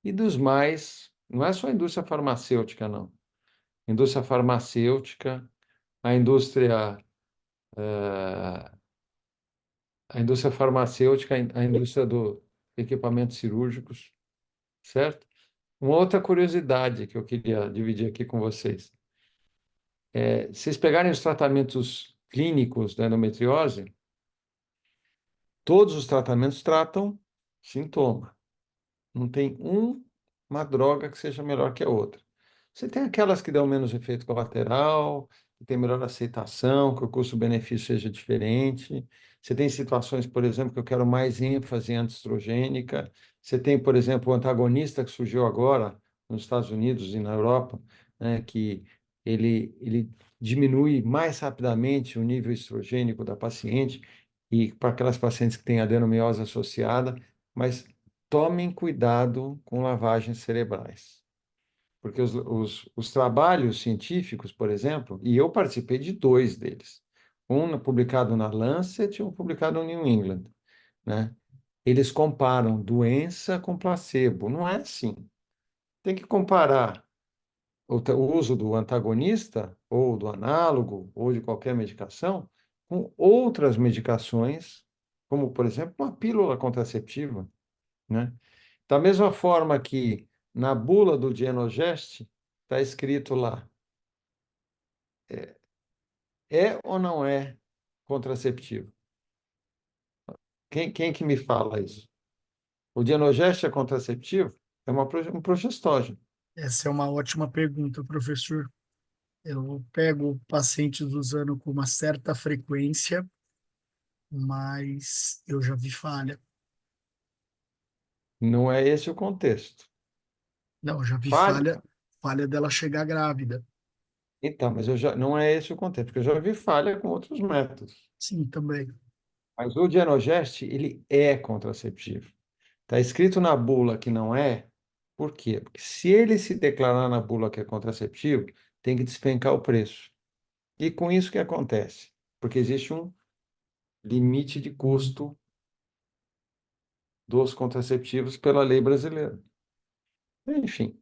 E dos mais, não é só a indústria farmacêutica, não. A indústria farmacêutica, a indústria, a indústria farmacêutica, a indústria do equipamentos cirúrgicos, certo? Uma outra curiosidade que eu queria dividir aqui com vocês. Se vocês pegarem os tratamentos clínicos da endometriose, todos os tratamentos tratam sintoma. Não tem uma droga que seja melhor que a outra. Você tem aquelas que dão menos efeito colateral, que tem melhor aceitação, que o custo-benefício seja diferente. Você tem situações, por exemplo, que eu quero mais ênfase em antiestrogênica. Você tem, por exemplo, o antagonista que surgiu agora nos Estados Unidos e na Europa, né, que ele diminui mais rapidamente o nível estrogênico da paciente e para aquelas pacientes que têm adenomiose associada, mas tomem cuidado com lavagens cerebrais. Porque os trabalhos científicos, por exemplo, e eu participei de dois deles, um publicado na Lancet e um publicado no New England, né? Eles comparam doença com placebo. Não é assim. Tem que comparar o uso do antagonista, ou do análogo, ou de qualquer medicação, com outras medicações, como, por exemplo, uma pílula contraceptiva, né? Da mesma forma que na bula do Dienogest está escrito lá, ou não é contraceptivo? Quem que me fala isso? O Dienogest é contraceptivo? É um progestógeno. Essa é uma ótima pergunta, professor. Eu pego pacientes usando com uma certa frequência, mas eu já vi falha. Não é esse o contexto. Não, eu já vi Falha. falha dela chegar grávida. Então, mas não é esse o contexto, porque eu já vi falha com outros métodos. Sim, também. Mas o Dienogest, ele é contraceptivo. Está escrito na bula que não é, por quê? Porque se ele se declarar na bula que é contraceptivo, tem que despencar o preço. E com isso o que acontece? Porque existe um limite de custo dos contraceptivos pela lei brasileira. Enfim,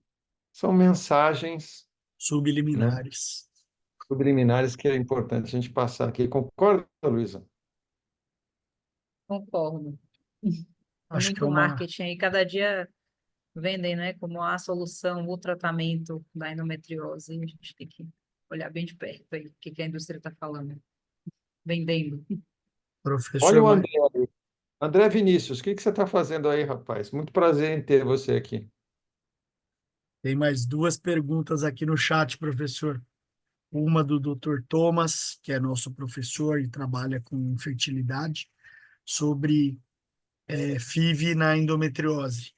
são mensagens, né, Subliminares. subliminares que é importante a gente passar aqui. Concorda, Luísa? Concordo. É Acho que é muito uma. marketing e cada dia vendem, né, como a solução, o tratamento da endometriose. E a gente tem que olhar bem de perto aí o que que a indústria está falando, vendendo. Olha Professor, o André aí. André Vinícius, o que que você está fazendo aí, rapaz? Muito prazer em ter você aqui. tem mais duas perguntas aqui no chat, professor. Uma do Dr. Thomas, que é nosso professor e trabalha com fertilidade, sobre FIV na endometriose.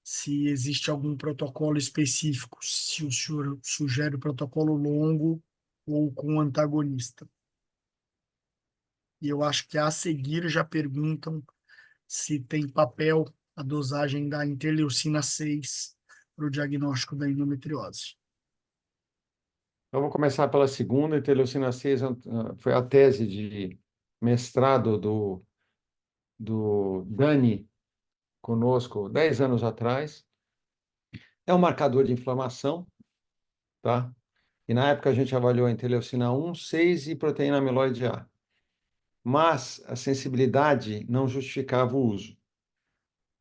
Se existe algum protocolo específico, se o senhor sugere o protocolo longo ou com antagonista. E eu acho que a seguir já perguntam se tem papel a dosagem da interleucina 6 para o diagnóstico da endometriose. Então, vou começar pela segunda, interleucina 6, foi a tese de mestrado do Dani conosco 10 anos atrás. É um marcador de inflamação, tá? E na época a gente avaliou a interleucina 1, 6 e proteína amiloide A. Mas a sensibilidade não justificava o uso,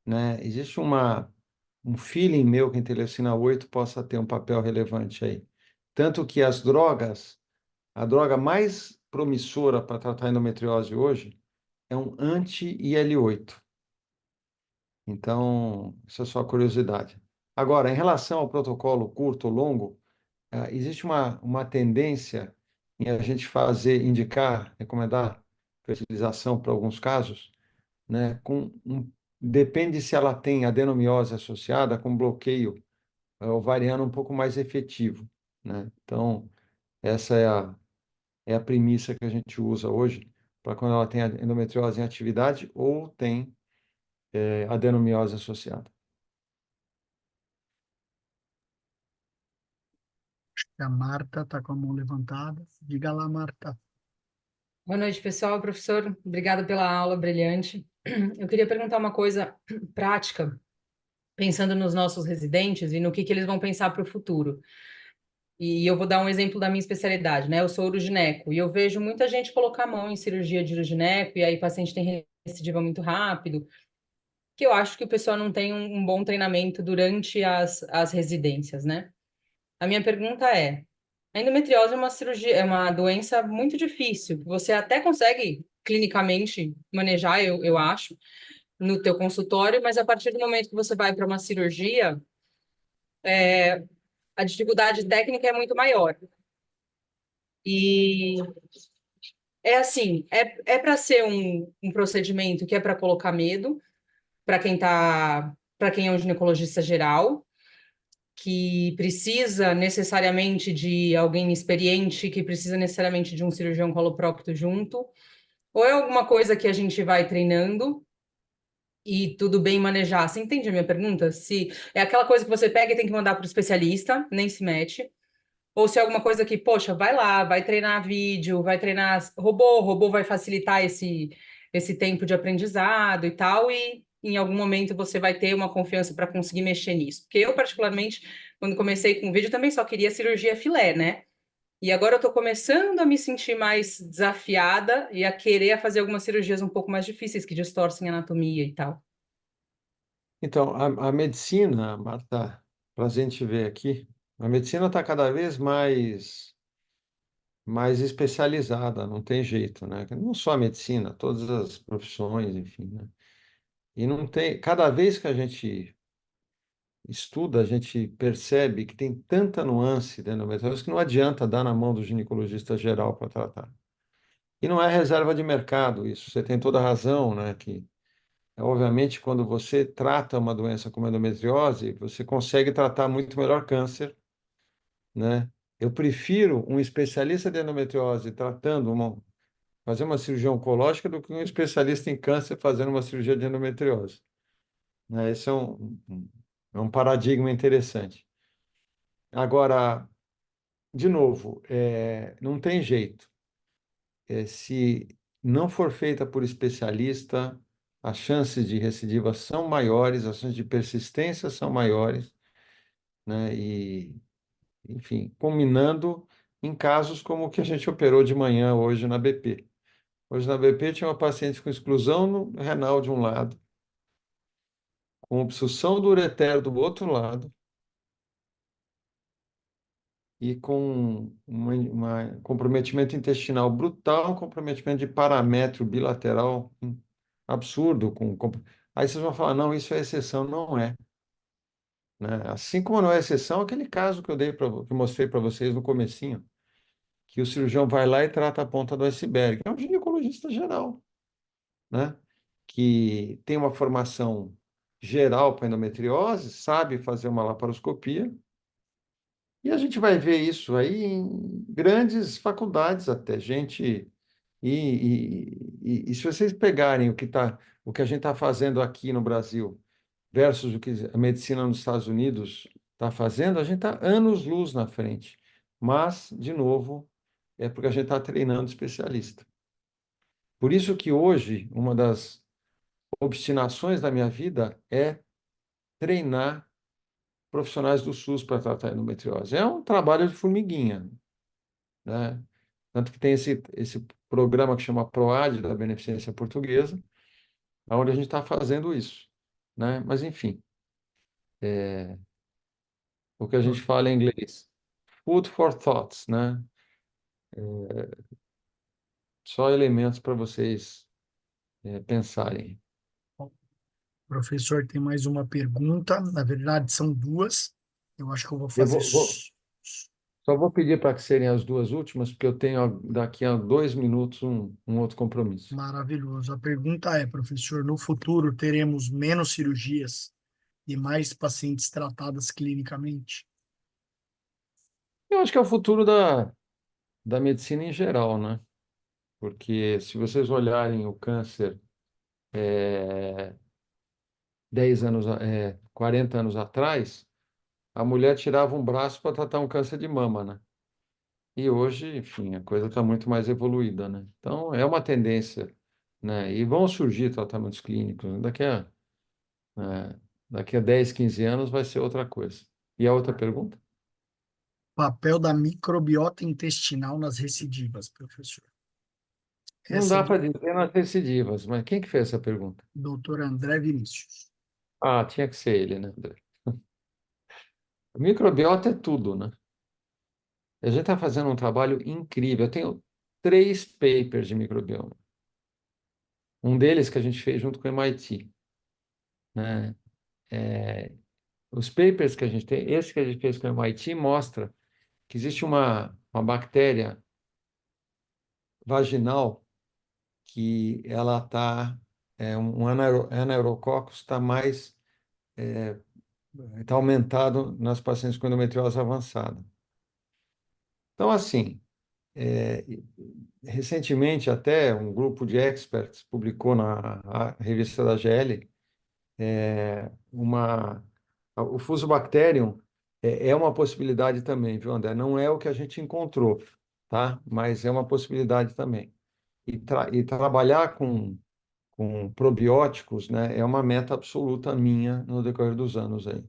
né? Existe um feeling meu que a interleucina 8 possa ter um papel relevante aí. Tanto que a droga mais promissora para tratar endometriose hoje é um anti-IL-8. Então, isso é só curiosidade. Agora, em relação ao protocolo curto ou longo, existe uma tendência em a gente indicar, recomendar fertilização para alguns casos, né, depende se ela tem adenomiose associada com bloqueio ovariano um pouco mais efetivo, né? Então, essa é a premissa que a gente usa hoje para quando ela tem a endometriose em atividade ou tem adenomiose associada. A Marta está com a mão levantada. Diga lá, Marta. Boa noite, pessoal. Professor, obrigada pela aula brilhante. Eu queria perguntar uma coisa prática, pensando nos nossos residentes e no que eles vão pensar para o futuro. E eu vou dar um exemplo da minha especialidade, né? Eu sou urogineco e eu vejo muita gente colocar a mão em cirurgia de urogineco e aí o paciente tem recidiva muito rápido, que eu acho que o pessoal não tem um bom treinamento durante as residências, né? A minha pergunta é: a endometriose é uma cirurgia, é uma doença muito difícil. Você até consegue clinicamente manejar, eu acho, no teu consultório, mas a partir do momento que você vai para uma cirurgia, a dificuldade técnica é muito maior. E é assim, é para ser um procedimento que é para colocar medo para quem é um ginecologista geral, que precisa necessariamente de alguém experiente, que precisa necessariamente de um cirurgião coloprocto junto, ou é alguma coisa que a gente vai treinando e tudo bem manejar? Você entende a minha pergunta? Se é aquela coisa que você pega e tem que mandar para o especialista, nem se mete, ou se é alguma coisa que, poxa, vai lá, vai treinar vídeo, vai treinar robô vai facilitar esse tempo de aprendizado e tal, e em algum momento você vai ter uma confiança para conseguir mexer nisso. Porque eu, particularmente, quando comecei com vídeo, também só queria cirurgia filé, né? E agora eu estou começando a me sentir mais desafiada e a querer fazer algumas cirurgias um pouco mais difíceis, que distorcem a anatomia e tal. Então, a medicina, Marta, para a gente ver aqui, a medicina está cada vez mais especializada, não tem jeito, né? Não só a medicina, todas as profissões, enfim, né? E não tem, cada vez que a gente estuda, a gente percebe que tem tanta nuance da endometriose que não adianta dar na mão do ginecologista geral para tratar. E não é reserva de mercado isso, você tem toda a razão, né? Que obviamente, quando você trata uma doença como a endometriose, você consegue tratar muito melhor câncer, né? Eu prefiro um especialista de endometriose fazer uma cirurgia oncológica do que um especialista em câncer fazendo uma cirurgia de endometriose, né? Esse é um paradigma interessante. Agora, de novo, não tem jeito. Se não for feita por especialista, as chances de recidiva são maiores, as chances de persistência são maiores, né? E, enfim, culminando em casos como o que a gente operou de manhã hoje na BP. Hoje na BP tinha uma paciente com exclusão renal de um lado, com obstrução do ureter do outro lado e com comprometimento intestinal brutal, um comprometimento de paramétrio bilateral absurdo. Aí vocês vão falar, não, isso é exceção. Não é, né? Assim como não é exceção, aquele caso que que eu mostrei para vocês no comecinho, que o cirurgião vai lá e trata a ponta do iceberg. É um ginecologista geral, né? Que tem uma formação geral para endometriose, sabe fazer uma laparoscopia, e a gente vai ver isso aí em grandes faculdades até, gente. E se vocês pegarem o que a gente está fazendo aqui no Brasil versus o que a medicina nos Estados Unidos está fazendo, a gente está anos-luz na frente. Mas, de novo, é porque a gente está treinando especialista. Por isso que hoje, uma das obstinações da minha vida é treinar profissionais do SUS para tratar endometriose. É um trabalho de formiguinha, né? Tanto que tem esse programa que chama PROAD, da Beneficência Portuguesa, onde a gente está fazendo isso, né? Mas, enfim, o que a gente fala em inglês, food for thoughts, né? Só elementos para vocês pensarem. Professor, tem mais uma pergunta. Na verdade, são duas. Eu acho que eu vou Eu fazer. só vou pedir para que serem as duas últimas, porque eu tenho daqui a 2 minutos um outro compromisso. Maravilhoso. A pergunta é, professor, no futuro teremos menos cirurgias e mais pacientes tratadas clinicamente? Eu acho que é o futuro da medicina em geral, né? Porque se vocês olharem o câncer 10 anos, 40 anos atrás, a mulher tirava um braço para tratar um câncer de mama, né? E hoje, enfim, a coisa está muito mais evoluída, né? Então, é uma tendência, né? E vão surgir tratamentos clínicos, né? Eh, daqui a 10, 15 anos vai ser outra coisa. E a outra pergunta? Papel da microbiota intestinal nas recidivas, professor. Não Essa é dá do para dizer nas recidivas, mas quem que fez essa pergunta? doutor André Vinícius. Ah, tinha que ser ele, né, André? O microbiota é tudo, né? A gente está fazendo um trabalho incrível. Eu tenho 3 papers de microbioma. Um deles que a gente fez junto com o MIT, né? Os papers que a gente tem, esse que a gente fez com o MIT mostra que existe uma bactéria vaginal que ela está, Anaerococcus está está aumentado nas pacientes com endometriose avançada. Então, assim, é, recentemente até um grupo de experts publicou na revista da GL uma o Fusobacterium é uma possibilidade também, viu, André? Não é o que a gente encontrou, tá? Mas é uma possibilidade também. E trabalhar com probióticos, né, é uma meta absoluta minha no decorrer dos anos aí.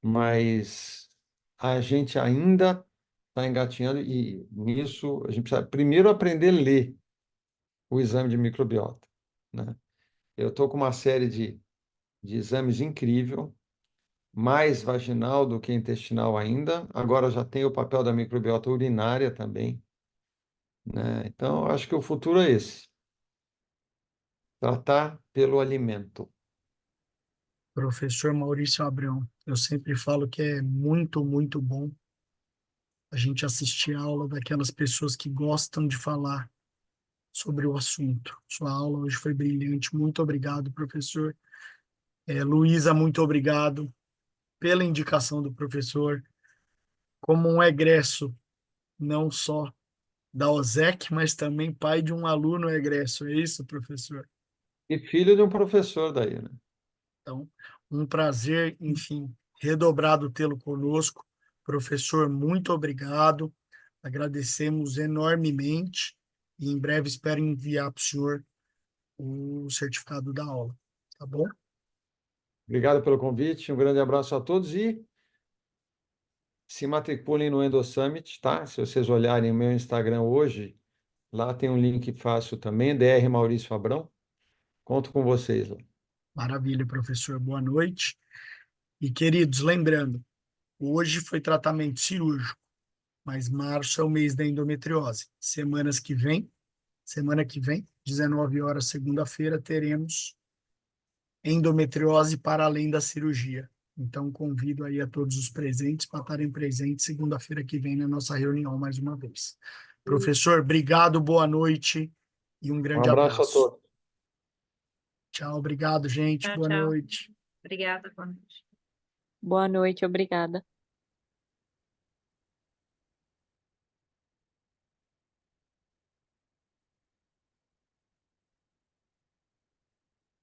Mas a gente ainda está engatinhando e nisso a gente precisa primeiro aprender a ler o exame de microbiota, né? Eu estou com uma série de exames incrível, mais vaginal do que intestinal ainda. Agora já tem o papel da microbiota urinária também, né? Então, eu acho que o futuro é esse, tratar pelo alimento. Professor Maurício Abrão, eu sempre falo que é muito, muito bom a gente assistir a aula daquelas pessoas que gostam de falar sobre o assunto. Sua aula hoje foi brilhante. Muito obrigado, professor. Luísa, muito obrigado pela indicação do professor. Como um egresso, não só da OSEC, mas também pai de um aluno egresso. É isso, professor? E filho de um professor daí, né? Então, um prazer, enfim, redobrado tê-lo conosco. Professor, muito obrigado. Agradecemos enormemente e em breve espero enviar para o senhor o certificado da aula. Tá bom? Obrigado pelo convite, um grande abraço a todos e se matriculem no EndoSummit, tá? Se vocês olharem o meu Instagram hoje, lá tem um link fácil também, DR Maurício Abrão. Conto com vocês lá. Maravilha, professor. Boa noite. E, queridos, lembrando, hoje foi tratamento cirúrgico, mas março é o mês da endometriose. Semana que vem, 19 horas, segunda-feira, teremos endometriose para além da cirurgia. Então, convido aí a todos os presentes para estarem presentes segunda-feira que vem na nossa reunião mais uma vez. Professor, obrigado, boa noite e um Um grande abraço a abraço. todos. Tchau, obrigado, gente. Tchau, Boa tchau. noite. Obrigada, boa noite. Boa noite, obrigada.